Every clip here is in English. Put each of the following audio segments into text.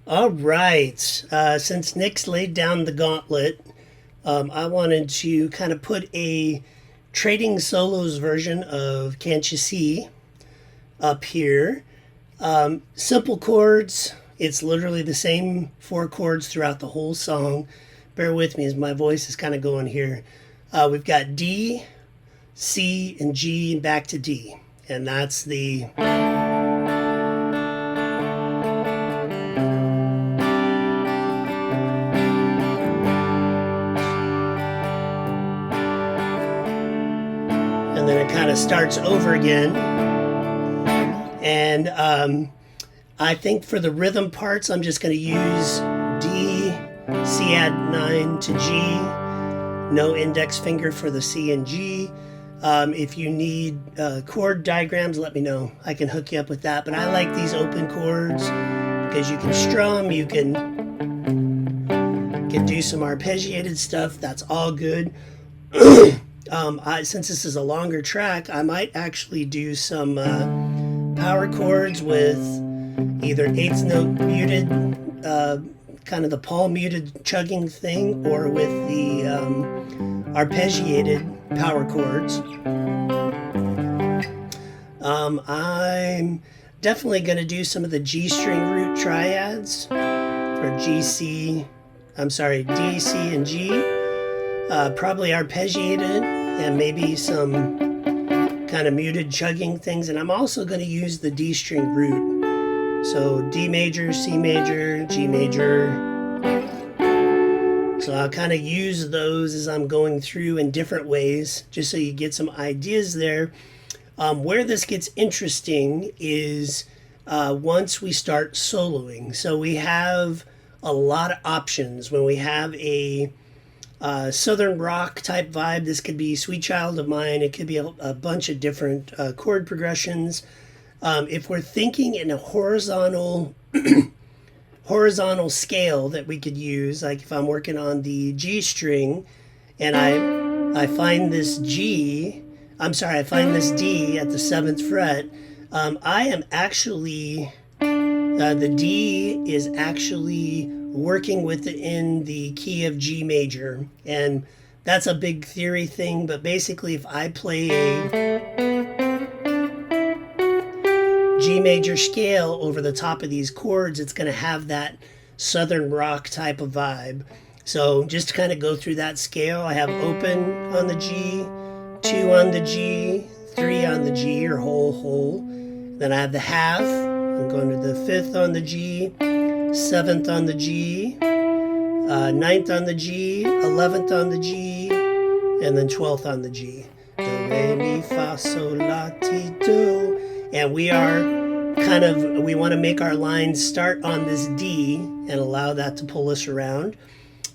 All right. Since Nick's laid down the gauntlet, I wanted to kind of put a trading solos version of Can't You See up here. Simple chords. It's literally the same four chords throughout the whole song. Bear with me as my voice is kind of going here. We've got D, C, and G, and back to D. And that's the. And then it kind of starts over again. And I think for the rhythm parts, I'm just going to use D, C add 9 to G, no index finger for the C and G. If you need chord diagrams, let me know. I can hook you up with that. But I like these open chords because you can strum, you can do some arpeggiated stuff. That's all good. Since this is a longer track, I might actually do some power chords with either eighth note muted, kind of the palm muted chugging thing, or with the arpeggiated power chords. I'm definitely going to do some of the G string root triads for D, C, and G. Probably arpeggiated and maybe some kind of muted chugging things. And I'm also going to use the D string root. So D major, C major, G major. So I'll kind of use those as I'm going through in different ways, just so you get some ideas there. Where this gets interesting is once we start soloing. So we have a lot of options. When we have a southern rock type vibe, this could be Sweet Child of Mine. It could be a bunch of different chord progressions. If we're thinking in a horizontal scale that we could use, like if I'm working on the G string and I find this D at the 7th fret, I am actually the D is actually working within the key of G major. And that's a big theory thing, but basically if I play a G major scale over the top of these chords, it's going to have that southern rock type of vibe. So just to kind of go through that scale, I have open on the G, 2 on the G, 3 on the G, or whole. Then I have the half. I'm going to the 5th on the G, 7th on the G, 9th on the G, 11th on the G, and then 12th on the G. Do, re, mi, fa, sol, la, ti, do. And we want to make our lines start on this D and allow that to pull us around.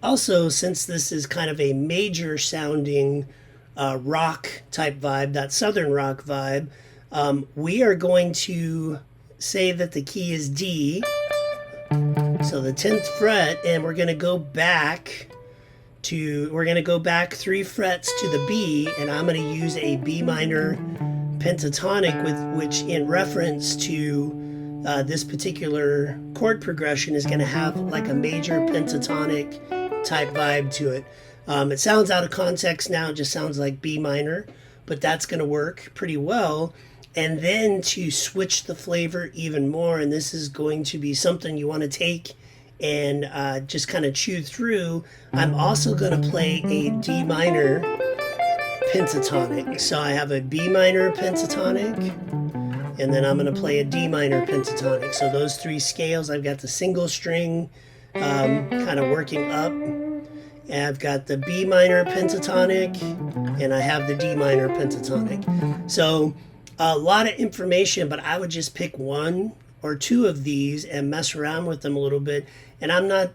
Also, since this is kind of a major sounding rock type vibe, that southern rock vibe, we are going to say that the key is D. So the 10th fret, and we're going to go back 3 frets to the B, and I'm going to use a B minor pentatonic, which in reference to this particular chord progression is going to have like a major pentatonic type vibe to it. It sounds out of context now, it just sounds like B minor, but that's going to work pretty well. And then to switch the flavor even more, and this is going to be something you want to take and just kind of chew through, I'm also going to play a D minor pentatonic. So I have a B minor pentatonic, and then I'm going to play a D minor pentatonic. So those 3 scales, I've got the single string kind of working up, and I've got the B minor pentatonic, and I have the D minor pentatonic. So a lot of information, but I would just pick 1 or 2 of these and mess around with them a little bit. And I'm not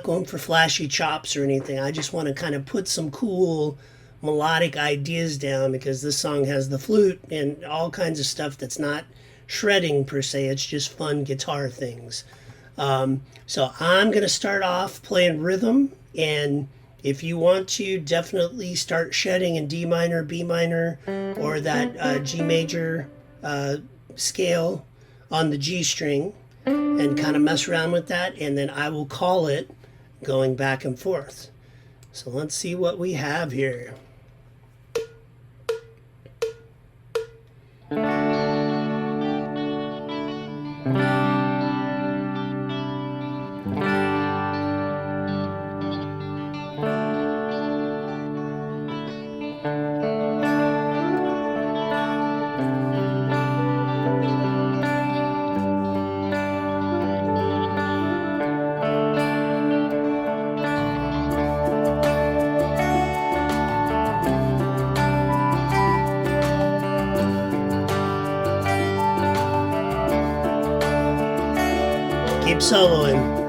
going for flashy chops or anything. I just want to kind of put some cool melodic ideas down, because this song has the flute and all kinds of stuff that's not shredding per se. It's just fun guitar things. So I'm going to start off playing rhythm, and if you want to, definitely start shedding in D minor, B minor, or that G major scale on the G string. and kind of mess around with that, and then I will call it going back and forth. So let's see what we have here. Keep soloing.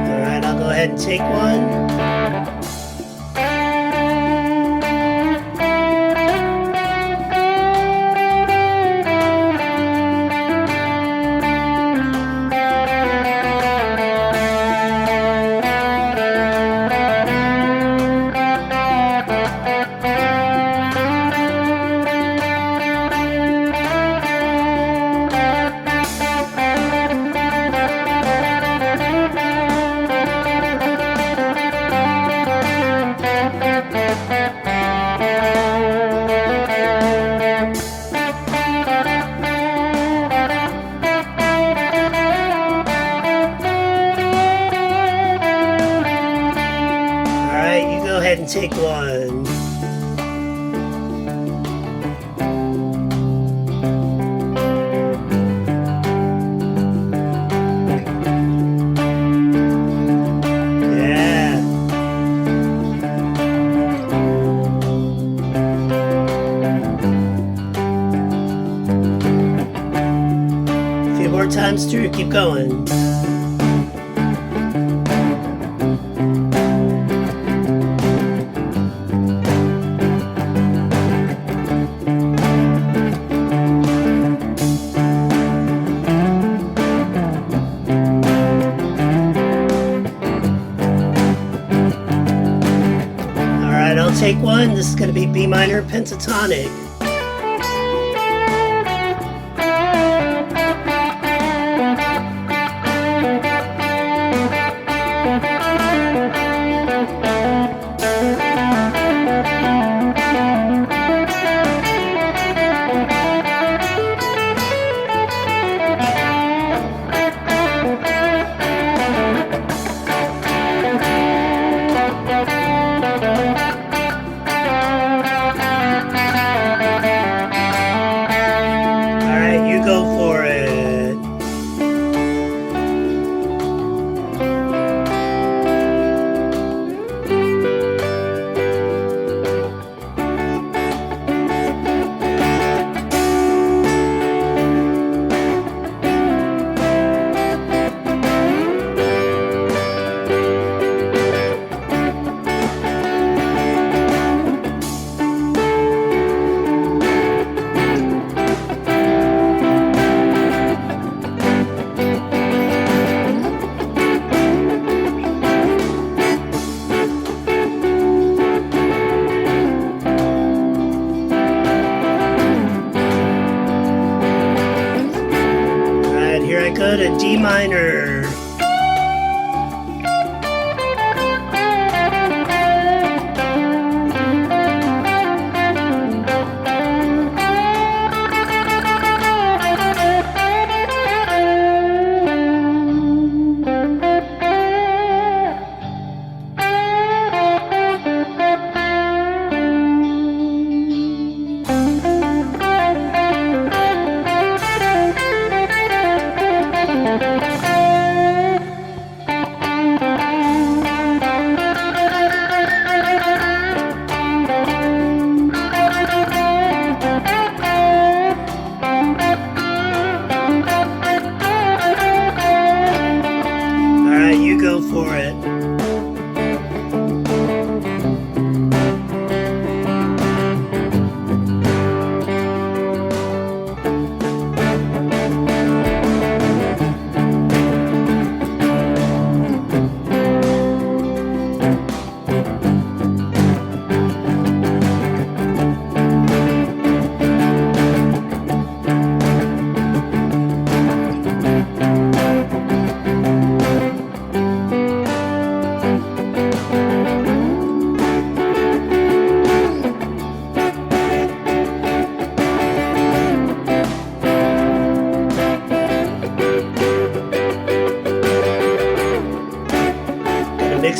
Alright, I'll go ahead and take one. Alright, you go ahead and take one. Yeah. A few more times through, keep going. Alright, I'll take one. This is going to be B minor pentatonic. Alright, you go for it. Alright, here I go to D minor.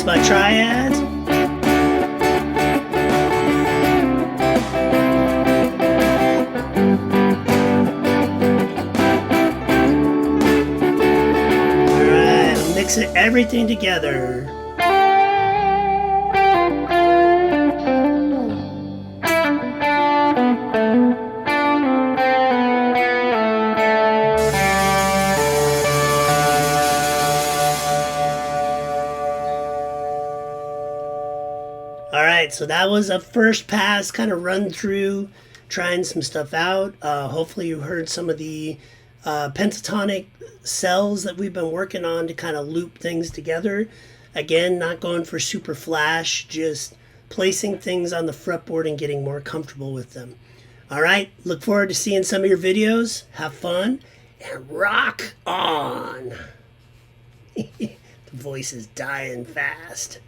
Mix my triads. Alright, I'm mixing everything together. Alright, so that was a first pass, kind of run through, trying some stuff out. Hopefully you heard some of the pentatonic cells that we've been working on to kind of loop things together. Again, not going for super flash, just placing things on the fretboard and getting more comfortable with them. Alright, look forward to seeing some of your videos. Have fun, and rock on! The voice is dying fast.